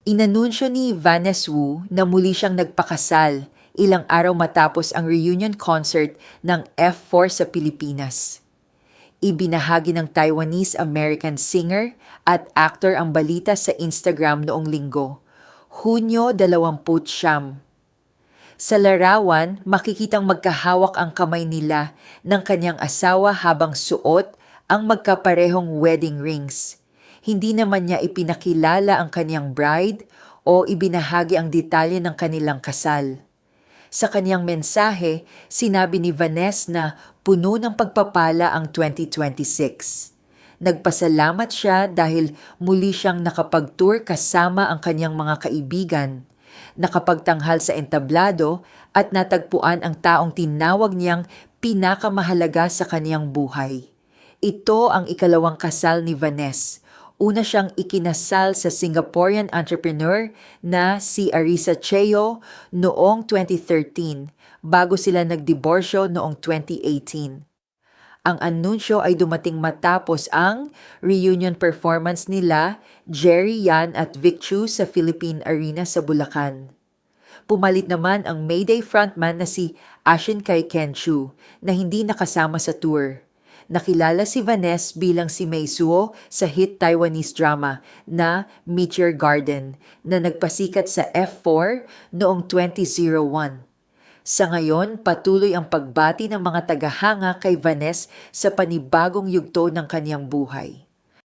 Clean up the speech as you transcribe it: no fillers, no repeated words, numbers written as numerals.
Inanunsyo ni Vanessa Wu na muli siyang nagpakasal ilang araw matapos ang reunion concert ng F4 sa Pilipinas. Ibinahagi ng Taiwanese-American singer at actor ang balita sa Instagram noong linggo, Hunyo 29. Sa larawan, makikitang magkahawak ang kamay nila ng kanyang asawa habang suot ang magkaparehong wedding rings. Hindi naman niya ipinakilala ang kanyang bride o ibinahagi ang detalye ng kanilang kasal. Sa kanyang mensahe, sinabi ni Vanessa na puno ng pagpapala ang 2026. Nagpasalamat siya dahil muli siyang nakapag-tour kasama ang kanyang mga kaibigan, nakapagtanghal sa entablado at natagpuan ang taong tinawag niyang pinakamahalaga sa kanyang buhay. Ito ang ikalawang kasal ni Vanessa. Una siyang ikinasal sa Singaporean entrepreneur na si Arisa Cheo noong 2013 bago sila nagdiborsyo noong 2018. Ang anunsyo ay dumating matapos ang reunion performance nila Jerry Yan at Vic Chu sa Philippine Arena sa Bulacan. Pumalit naman ang Mayday frontman na si Ashin Kai Kenchu na hindi nakasama sa tour. Nakilala si Vanessa bilang si Mei Suo sa hit Taiwanese drama na Meteor Garden na nagpasikat sa F4 noong 2001. Sa ngayon, patuloy ang pagbati ng mga tagahanga kay Vanessa sa panibagong yugto ng kanyang buhay.